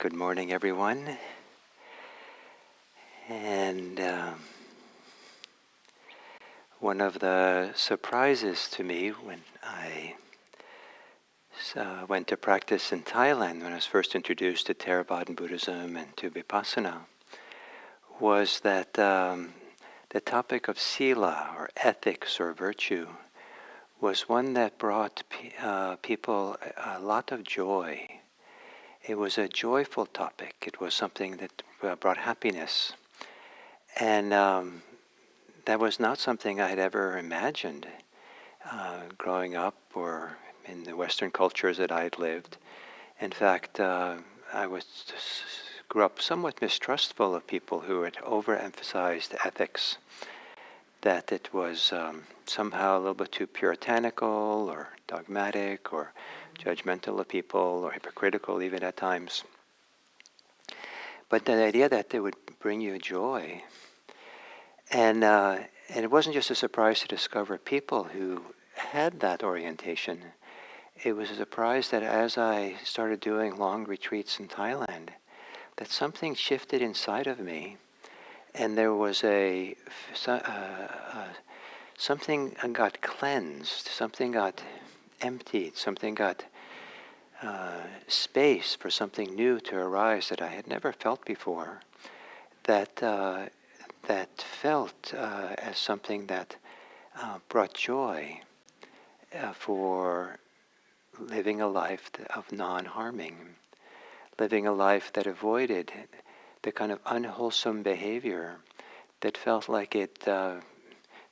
Good morning, everyone. And one of the surprises to me when I went to practice in Thailand, when I was first introduced to Theravada Buddhism and to Vipassana, was that the topic of sila, or ethics, or virtue, was one that brought people a lot of joy. It was a joyful topic. It was something that brought happiness. And that was not something I had ever imagined growing up or in the Western cultures that I had lived. In fact, grew up somewhat mistrustful of people who had overemphasized ethics, that it was somehow a little bit too puritanical or dogmatic or judgmental of people or hypocritical even at times. But the idea that it would bring you joy, and it wasn't just a surprise to discover people who had that orientation. It was a surprise that as I started doing long retreats in Thailand, that something shifted inside of me, and there was something got cleansed, something got emptied, something got space for something new to arise that I had never felt before, that felt as something that brought joy for living a life of non-harming, living a life that avoided the kind of unwholesome behavior that felt like it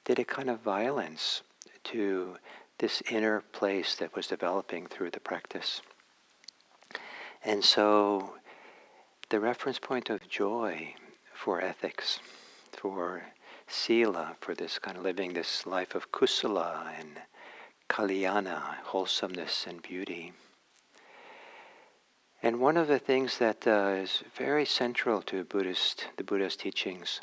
did a kind of violence to this inner place that was developing through the practice. And so the reference point of joy for ethics, for sila, for this kind of living this life of kusala and kalyana, wholesomeness and beauty. And one of the things that is very central to the Buddha's teachings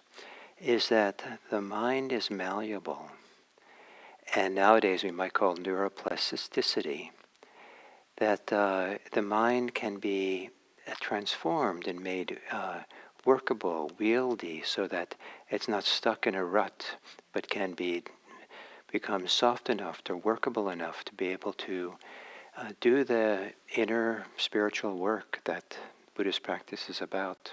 is that the mind is malleable. And nowadays we might call neuroplasticity, that the mind can be transformed and made workable, wieldy, so that it's not stuck in a rut, but can become soft enough to workable enough to be able to do the inner spiritual work that Buddhist practice is about.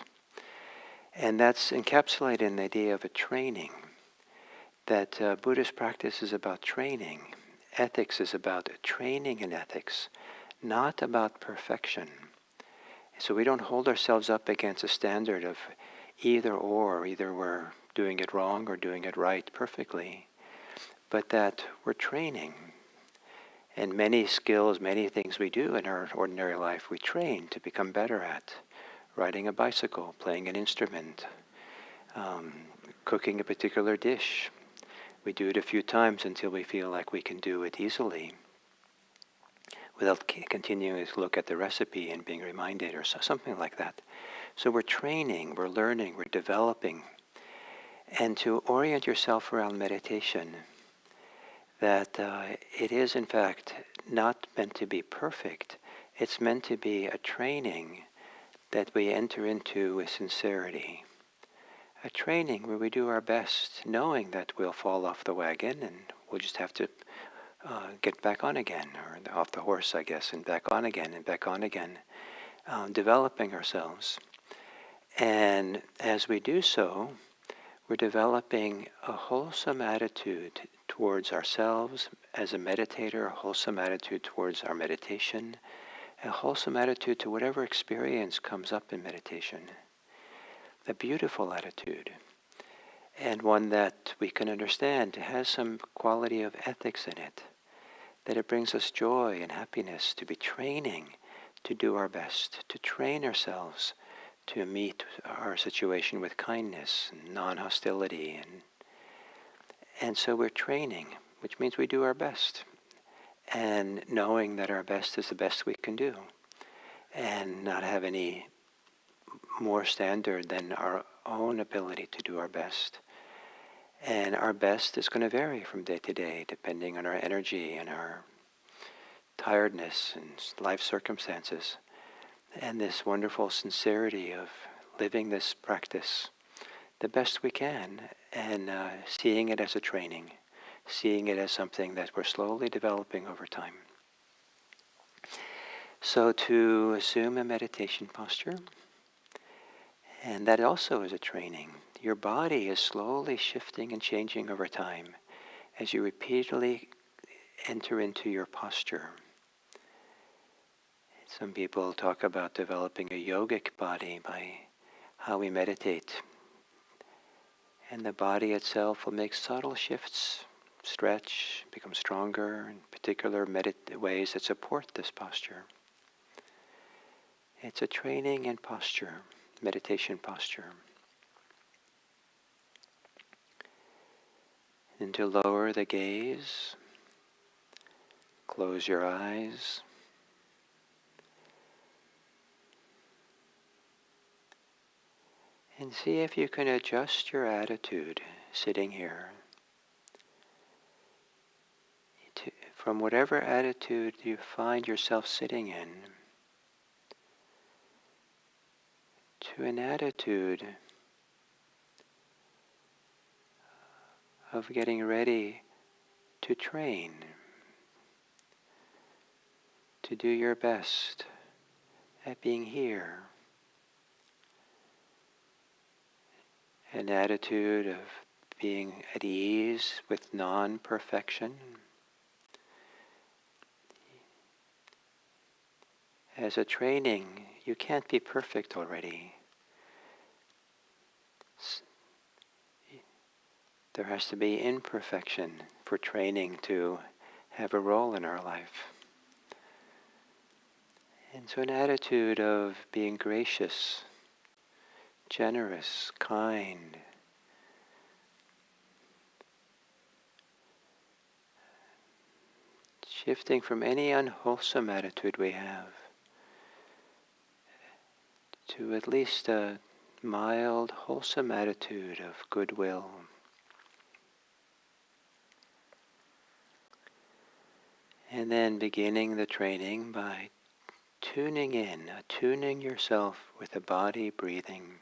And that's encapsulated in the idea of a training, that Buddhist practice is about training. Ethics is about training in ethics, not about perfection. So we don't hold ourselves up against a standard of either we're doing it wrong or doing it right perfectly, but that we're training. And many skills, many things we do in our ordinary life, we train to become better at. Riding a bicycle, playing an instrument, cooking a particular dish. We do it a few times until we feel like we can do it easily, without continuing to look at the recipe and being reminded or something like that. So we're training, we're learning, we're developing. And to orient yourself around meditation, that it is in fact not meant to be perfect. It's meant to be a training that we enter into with sincerity. A training where we do our best, knowing that we'll fall off the wagon and we'll just have to get back on again, or off the horse, I guess, and back on again and back on again, developing ourselves. And as we do so, we're developing a wholesome attitude towards ourselves as a meditator, a wholesome attitude towards our meditation, a wholesome attitude to whatever experience comes up in meditation. A beautiful attitude, and one that we can understand has some quality of ethics in it, that it brings us joy and happiness to be training to do our best, to train ourselves to meet our situation with kindness and non-hostility. And so we're training, which means we do our best, and knowing that our best is the best we can do, and not have any more standard than our own ability to do our best. And our best is going to vary from day to day, depending on our energy and our tiredness and life circumstances. and this wonderful sincerity of living this practice the best we can, and seeing it as a training, seeing it as something that we're slowly developing over time. So to assume a meditation posture, and that also is a training. Your body is slowly shifting and changing over time as you repeatedly enter into your posture. Some people talk about developing a yogic body by how we meditate. And the body itself will make subtle shifts, stretch, become stronger in particular ways that support this posture. It's a training in posture, meditation posture. And to lower the gaze, close your eyes. And see if you can adjust your attitude sitting here from whatever attitude you find yourself sitting in to an attitude of getting ready to train, to do your best at being here. An attitude of being at ease with non-perfection. As a training, you can't be perfect already. There has to be imperfection for training to have a role in our life. And so an attitude of being gracious, generous, kind, shifting from any unwholesome attitude we have to at least a mild, wholesome attitude of goodwill. And then beginning the training by tuning in, attuning yourself with the body breathing.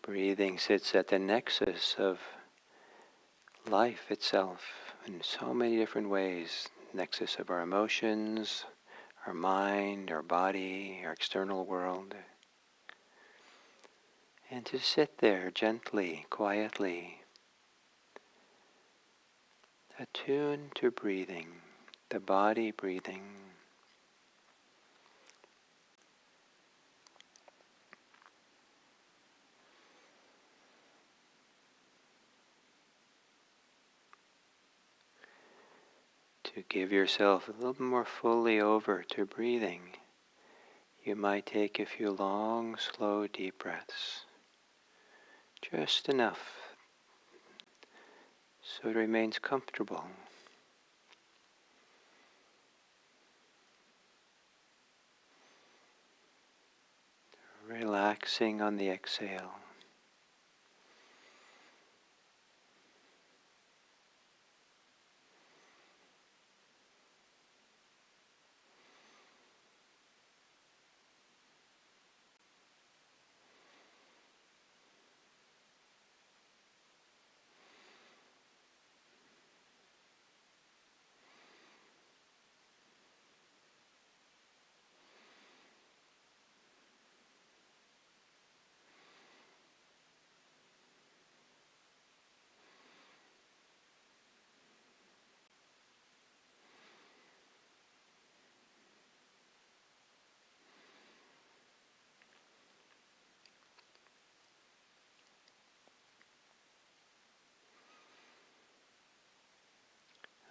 Breathing sits at the nexus of life itself in so many different ways. Nexus of our emotions, our mind, our body, our external world. And to sit there gently, quietly, attuned to breathing, the body breathing. To give yourself a little more fully over to breathing, you might take a few long, slow, deep breaths. Just enough so it remains comfortable. Relaxing on the exhale.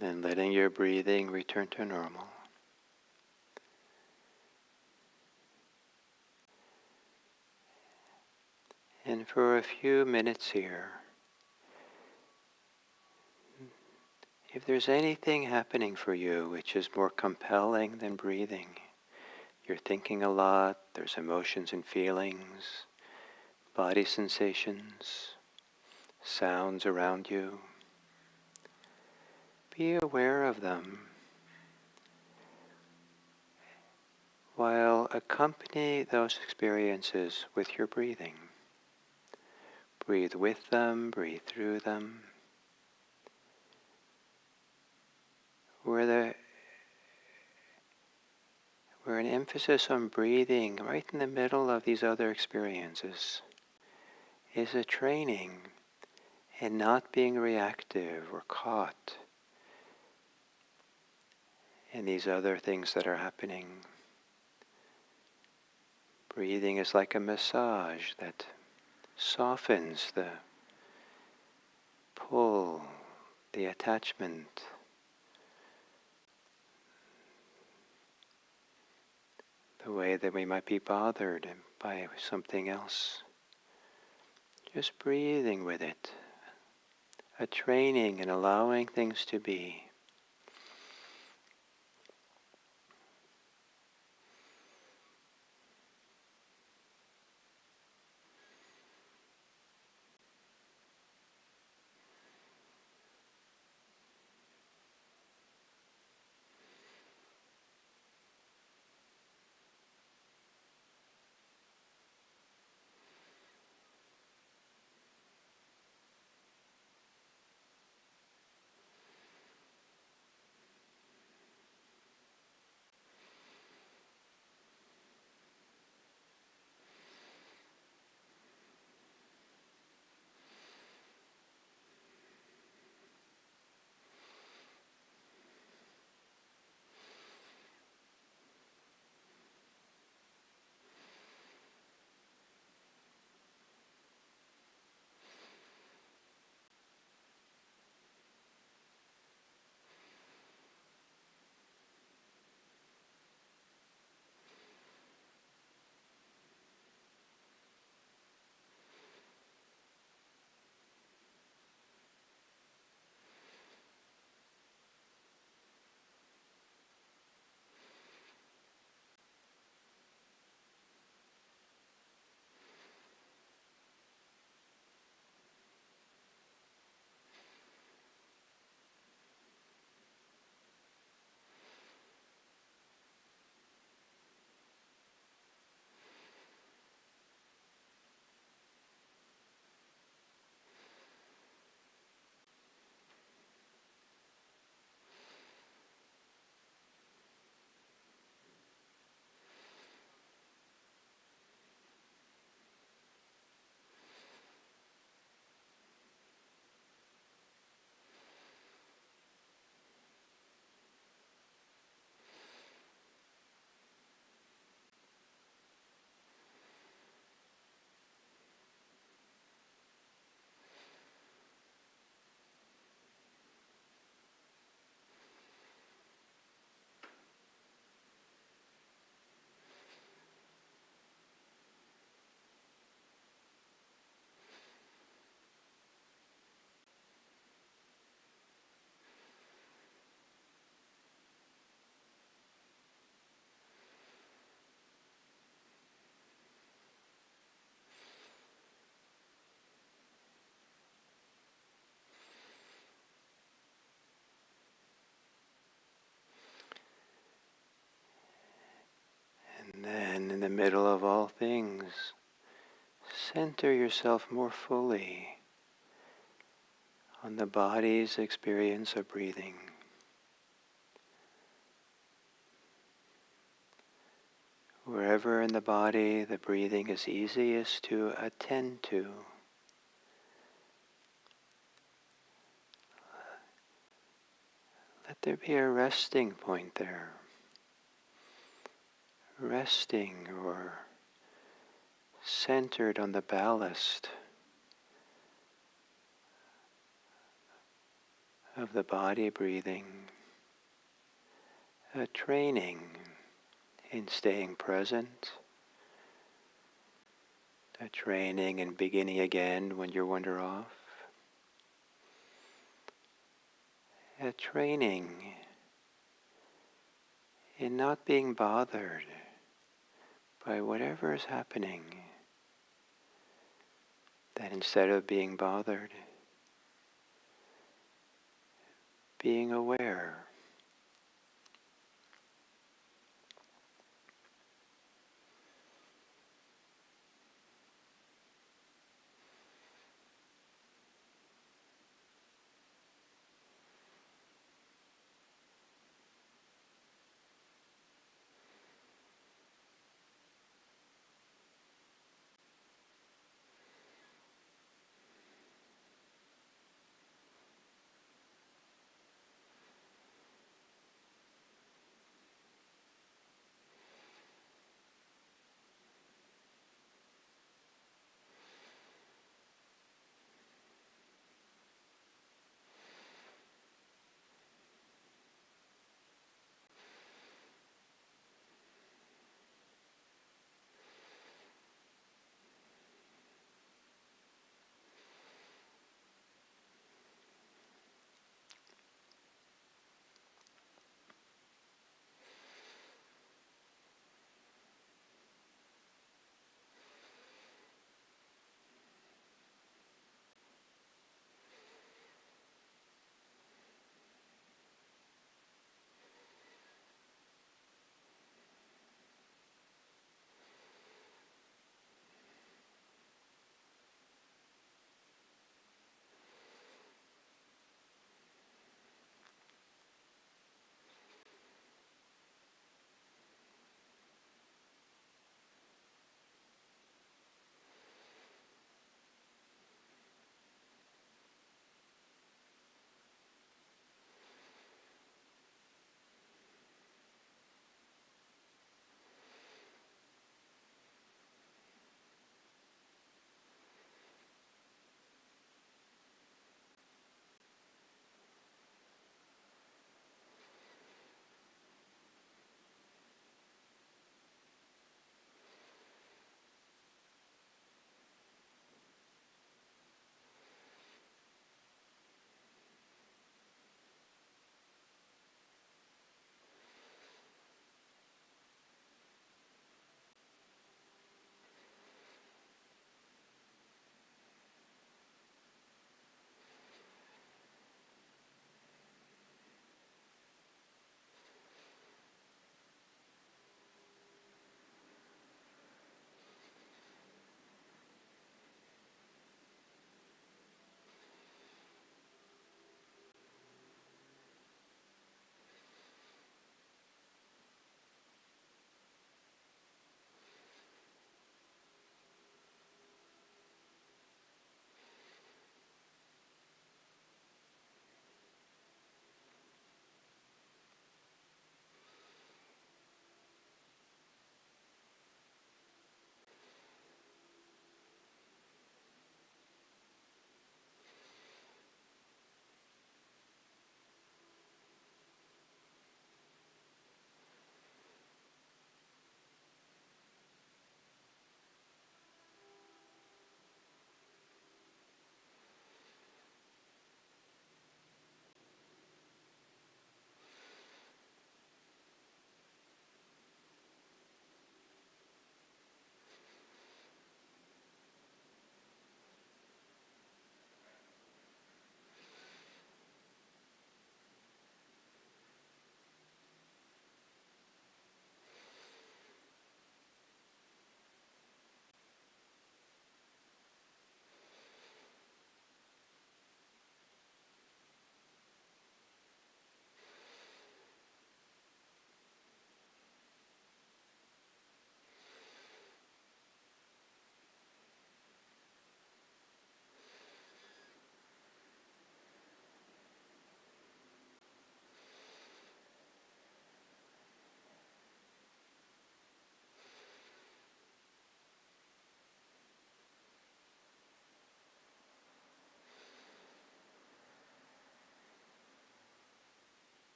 Then letting your breathing return to normal. And for a few minutes here, if there's anything happening for you which is more compelling than breathing, you're thinking a lot, there's emotions and feelings, body sensations, sounds around you. Be aware of them while accompany those experiences with your breathing. Breathe with them, breathe through them. Where an emphasis on breathing right in the middle of these other experiences is a training in not being reactive or caught in these other things that are happening. Breathing is like a massage that softens the pull, the attachment, the way that we might be bothered by something else. Just breathing with it, a training in allowing things to be. And then in the middle of all things, center yourself more fully on the body's experience of breathing. Wherever in the body the breathing is easiest to attend to, let there be a resting point there. Resting or centered on the ballast of the body breathing. A training in staying present. A training in beginning again when you wander off. A training in not being bothered by whatever is happening, that instead of being bothered, being aware.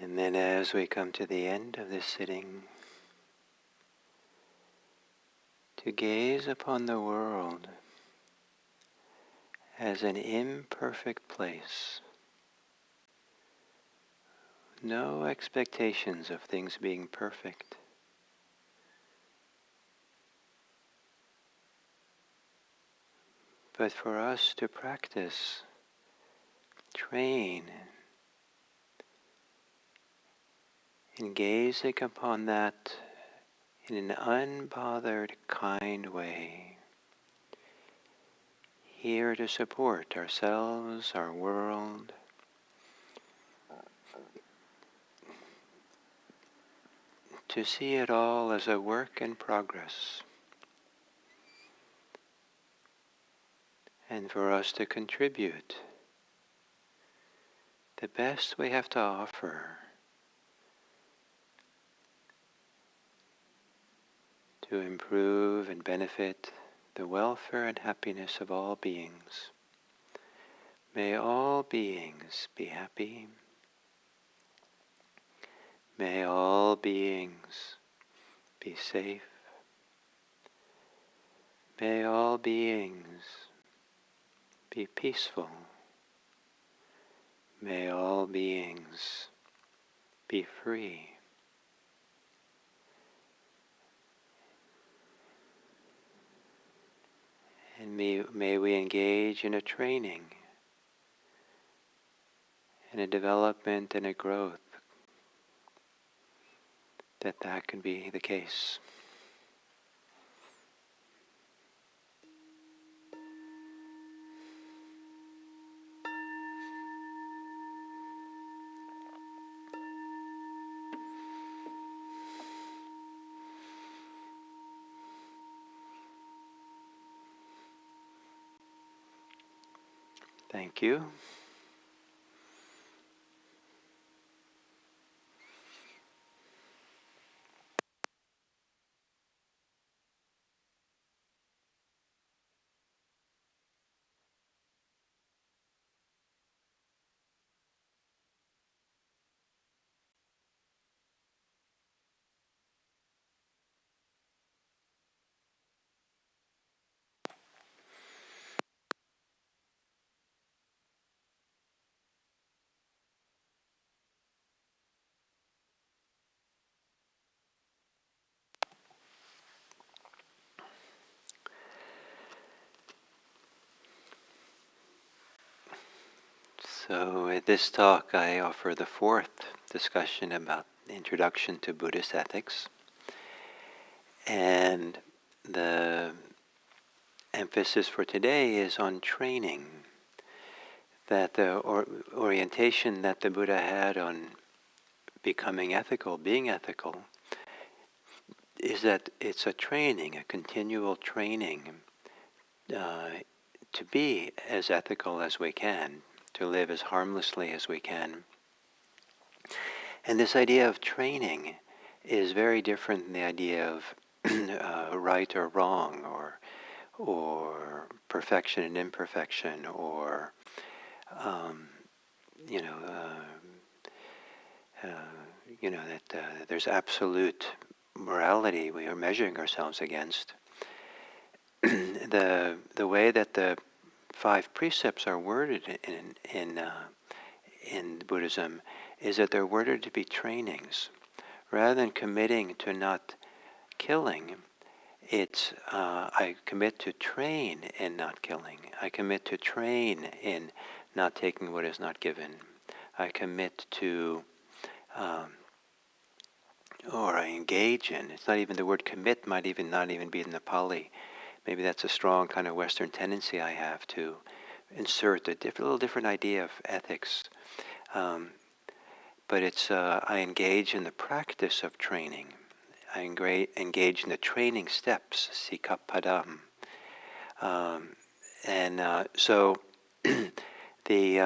And then as we come to the end of this sitting, to gaze upon the world as an imperfect place. No expectations of things being perfect. But for us to practice, train, in gazing upon that in an unbothered, kind way, here to support ourselves, our world, to see it all as a work in progress, and for us to contribute the best we have to offer to improve and benefit the welfare and happiness of all beings. May all beings be happy. May all beings be safe. May all beings be peaceful. May all beings be free. And may we engage in a training, in a development and a growth, that can be the case. Thank you. So at this talk I offer the fourth discussion about the introduction to Buddhist ethics. And the emphasis for today is on training. That the orientation that the Buddha had on becoming ethical, being ethical, is that it's a training, a continual training to be as ethical as we can, to live as harmlessly as we can. And this idea of training is very different than the idea of right or wrong, or perfection and imperfection, or that there's absolute morality we are measuring ourselves against. The way that the 5 precepts are worded in Buddhism is that they're worded to be trainings. Rather than committing to not killing, it's I commit to train in not killing. I commit to train in not taking what is not given. I commit to, or I engage in. It's not even the word commit might even not even be in the Pali. Maybe that's a strong kind of Western tendency I have to insert a little different idea of ethics. But it's I engage in the practice of training. I engage in the training steps, sikapadam. So the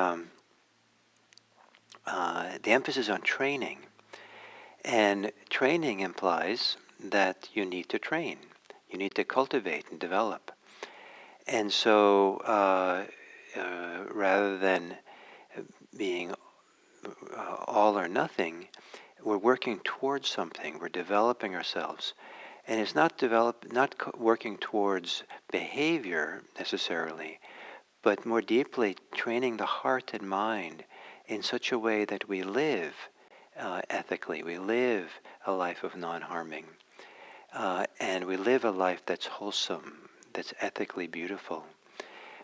emphasis on training, and training implies that you need to train. You need to cultivate and develop. And so rather than being all or nothing, we're working towards something. We're developing ourselves, and it's not working towards behavior necessarily, but more deeply training the heart and mind in such a way that we live ethically. We live a life of non-harming, and we live a life that's wholesome, that's ethically beautiful,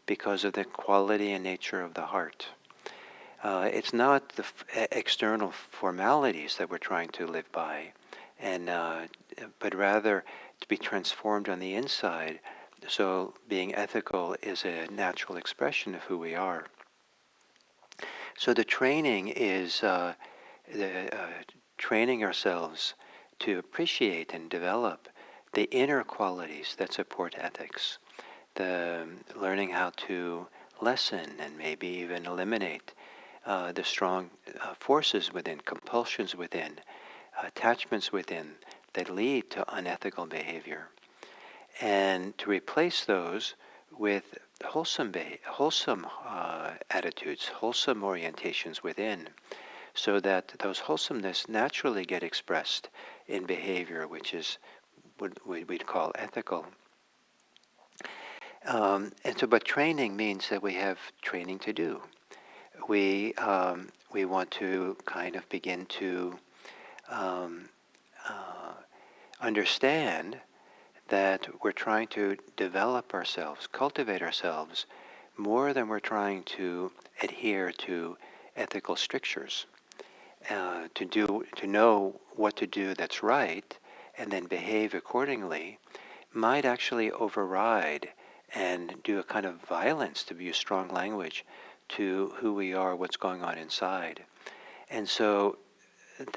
because of the quality and nature of the heart. It's not the external formalities that we're trying to live by, and but rather to be transformed on the inside. So being ethical is a natural expression of who we are. So the training is training ourselves to appreciate and develop the inner qualities that support ethics. The learning how to lessen and maybe even eliminate the strong forces within, compulsions within, attachments within that lead to unethical behavior, and to replace those with wholesome attitudes, wholesome orientations within, so that those wholesomeness naturally get expressed in behavior, which is what we'd call ethical. But training means that we have training to do. We want to kind of begin to understand that we're trying to develop ourselves, cultivate ourselves, more than we're trying to adhere to ethical strictures. To know what to do that's right, and then behave accordingly, might actually override and do a kind of violence, to use strong language, to who we are, what's going on inside. And so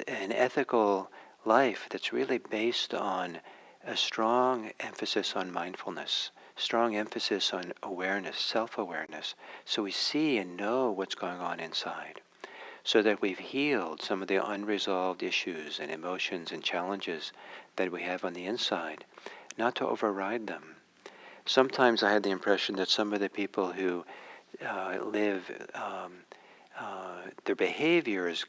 an ethical life that's really based on a strong emphasis on mindfulness, strong emphasis on awareness, self-awareness, so we see and know what's going on inside, so that we've healed some of the unresolved issues and emotions and challenges that we have on the inside, not to override them. Sometimes I had the impression that some of the people who their behavior is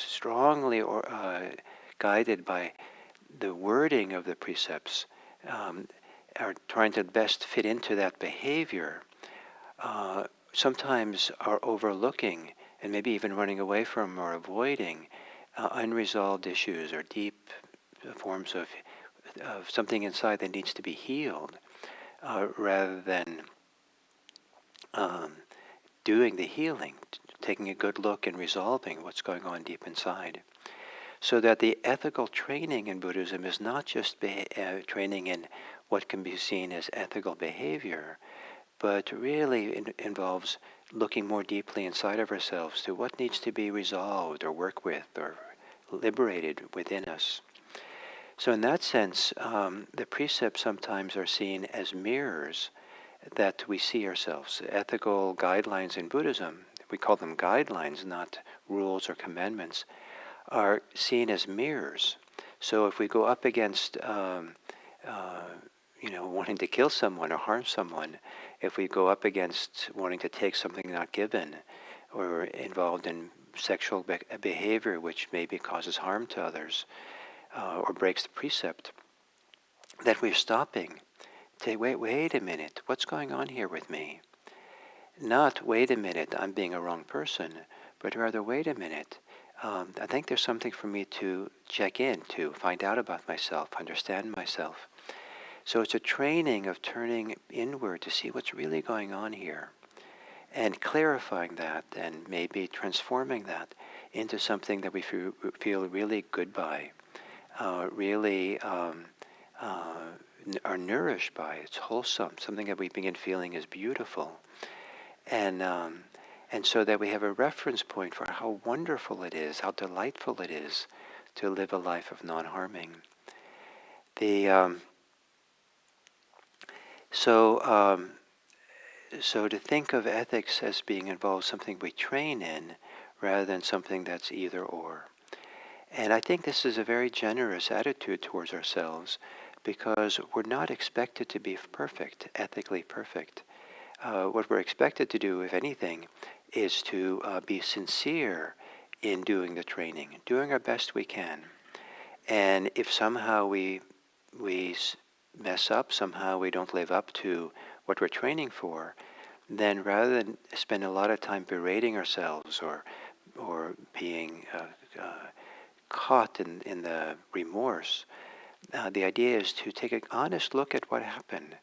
strongly guided by the wording of the precepts, are trying to best fit into that behavior, sometimes are overlooking and maybe even running away from or avoiding unresolved issues or deep forms of something inside that needs to be healed, rather than doing the healing, taking a good look and resolving what's going on deep inside. So that the ethical training in Buddhism is not just training in what can be seen as ethical behavior, but really involves looking more deeply inside of ourselves to what needs to be resolved or worked with or liberated within us. So in that sense, the precepts sometimes are seen as mirrors that we see ourselves. Ethical guidelines in Buddhism, we call them guidelines, not rules or commandments, are seen as mirrors. So if we go up against, wanting to kill someone or harm someone, if we go up against wanting to take something not given, or involved in sexual behavior which maybe causes harm to others, or breaks the precept, that we're stopping. Say, wait a minute, what's going on here with me? Not, wait a minute, I'm being a wrong person, but rather, wait a minute, I think there's something for me to check in, to find out about myself, understand myself. So it's a training of turning inward to see what's really going on here, and clarifying that, and maybe transforming that into something that we feel really good by, really are nourished by. It's wholesome, something that we begin feeling is beautiful. And so that we have a reference point for how wonderful it is, how delightful it is to live a life of non-harming. So to think of ethics as being involved something we train in, rather than something that's either or. And I think this is a very generous attitude towards ourselves, because we're not expected to be perfect, ethically perfect. What we're expected to do, if anything, is to be sincere in doing the training, doing our best we can. And if somehow we mess up, somehow we don't live up to what we're training for, then rather than spend a lot of time berating ourselves or being caught in the remorse, the idea is to take an honest look at what happened.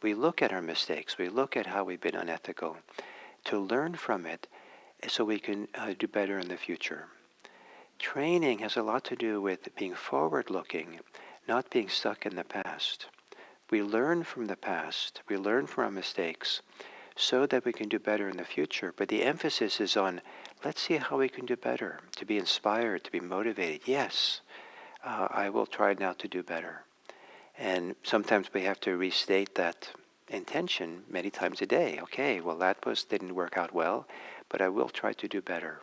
We look at our mistakes, we look at how we've been unethical, to learn from it so we can do better in the future. Training has a lot to do with being forward-looking, not being stuck in the past. We learn from the past, we learn from our mistakes, so that we can do better in the future. But the emphasis is on, let's see how we can do better, to be inspired, to be motivated. Yes, I will try now to do better. And sometimes we have to restate that intention many times a day. Okay, well that didn't work out well, but I will try to do better,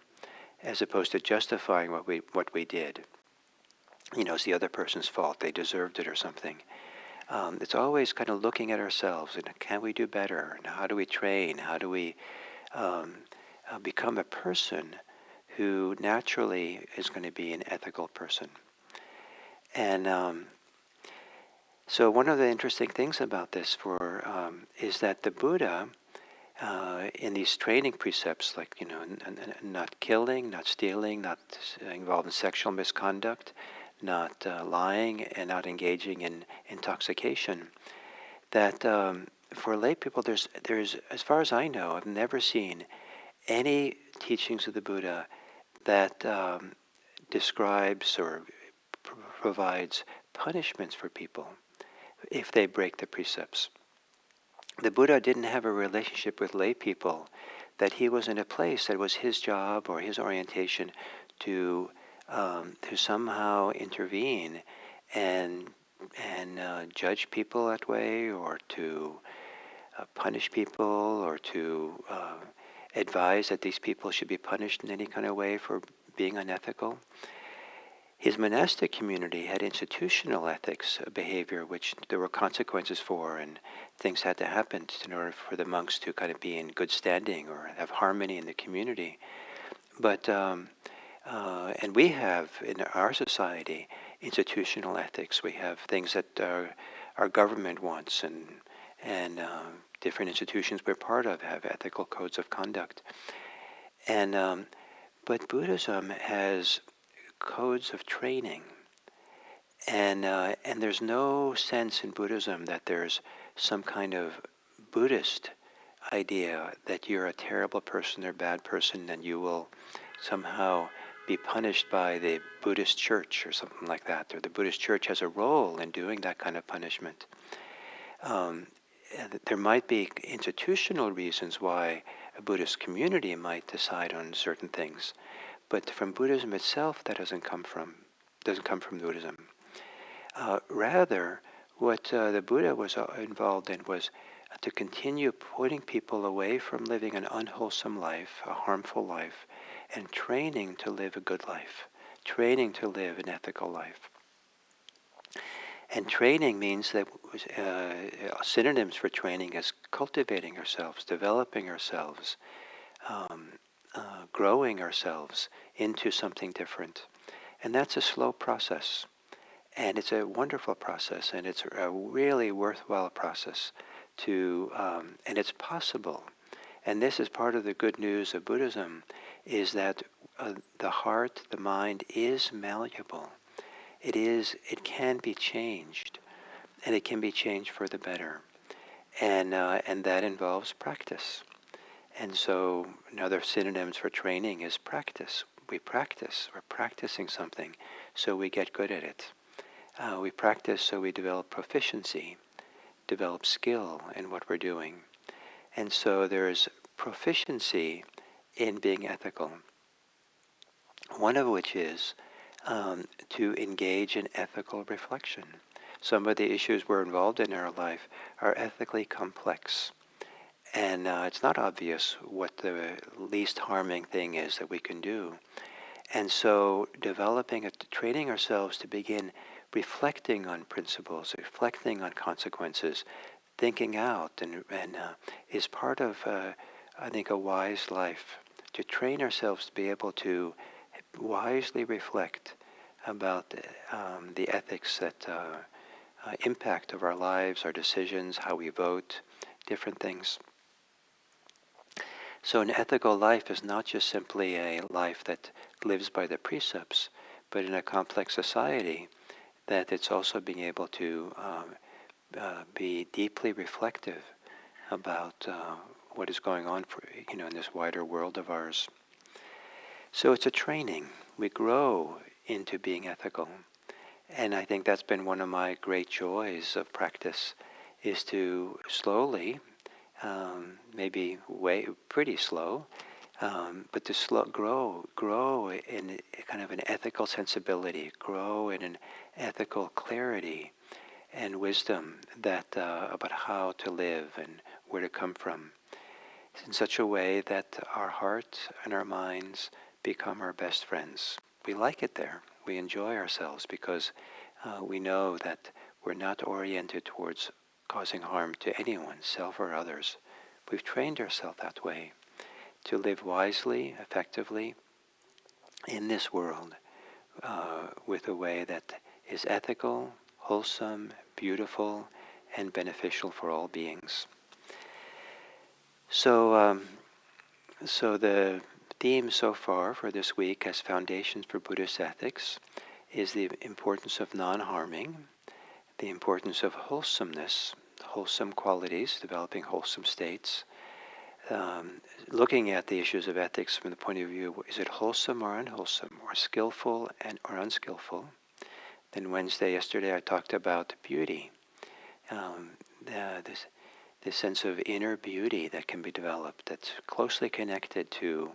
as opposed to justifying what we did. It's the other person's fault. They deserved it or something. It's always kind of looking at ourselves and can we do better? And how do we train? How do we become a person who naturally is going to be an ethical person? And so one of the interesting things about this is that the Buddha, in these training precepts, like not killing, not stealing, not involved in sexual misconduct, not lying, and not engaging in intoxication, that for lay people, there's, as far as I know, I've never seen any teachings of the Buddha that describes or provides punishments for people if they break the precepts. The Buddha didn't have a relationship with lay people, that he was in a place that was his job or his orientation to somehow intervene and judge people that way, or to punish people, or to advise that these people should be punished in any kind of way for being unethical. His monastic community had institutional ethics behavior, which there were consequences for, and things had to happen in order for the monks to kind of be in good standing or have harmony in the community. But and we have in our society institutional ethics. We have things that our government wants, and different institutions we're part of have ethical codes of conduct. And but Buddhism has codes of training, and there's no sense in Buddhism that there's some kind of Buddhist idea that you're a terrible person or bad person and you will somehow be punished by the Buddhist church or something like that, or the Buddhist church has a role in doing that kind of punishment. There might be institutional reasons why a Buddhist community might decide on certain things, but from Buddhism itself, that doesn't come from Buddhism. Rather, what the Buddha was involved in was to continue putting people away from living an unwholesome life, a harmful life, and training to live a good life, training to live an ethical life. And training means that synonyms for training is cultivating ourselves, developing ourselves, growing ourselves into something different. And that's a slow process. And it's a wonderful process, and it's a really worthwhile process and it's possible. And this is part of the good news of Buddhism, is that the heart, the mind is malleable. It can be changed, and it can be changed for the better. And that involves practice. And so another synonyms for training is practice. We're practicing something so we get good at it. We practice so we develop proficiency, develop skill in what we're doing. And so there's proficiency in being ethical. One of which is to engage in ethical reflection. Some of the issues we're involved in our life are ethically complex. And it's not obvious what the least harming thing is that we can do. And so training ourselves to begin reflecting on principles, reflecting on consequences, thinking out, and is part of, I think, a wise life. to train ourselves to be able to wisely reflect about the ethics that impact of our lives, our decisions, how we vote, different things. So an ethical life is not just simply a life that lives by the precepts, but in a complex society, that it's also being able to be deeply reflective about what is going on in this wider world of ours. So it's a training. We grow into being ethical. And I think that's been one of my great joys of practice, is to slowly, maybe pretty slow, but to grow in kind of an ethical sensibility, grow in an ethical clarity and wisdom that about how to live and where to come from, in such a way that our heart and our minds become our best friends. We like it there. We enjoy ourselves because we know that we're not oriented towards causing harm to anyone, self or others. We've trained ourselves that way to live wisely, effectively in this world with a way that is ethical, wholesome, beautiful, and beneficial for all beings. So the theme so far for this week as Foundations for Buddhist Ethics is the importance of non-harming, the importance of wholesomeness, wholesome qualities, developing wholesome states, looking at the issues of ethics from the point of view, is it wholesome or unwholesome, or skillful or unskillful? Then yesterday I talked about beauty, this sense of inner beauty that can be developed, that's closely connected to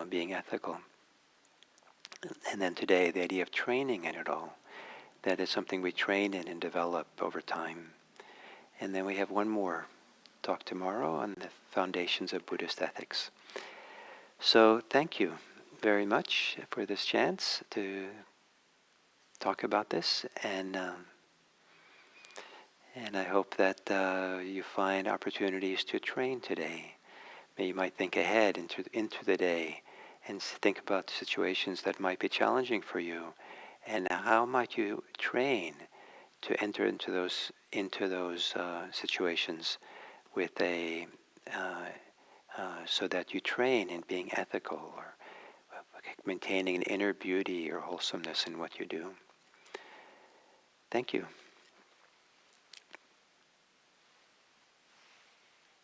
being ethical. And then today, the idea of training in it all, that is something we train in and develop over time. And then we have one more talk tomorrow on the foundations of Buddhist ethics. So thank you very much for this chance to talk about this, and I hope that you find opportunities to train today. Maybe you might think ahead into the day and think about situations that might be challenging for you, and how might you train to enter into those situations with so that you train in being ethical or maintaining an inner beauty or wholesomeness in what you do. Thank you.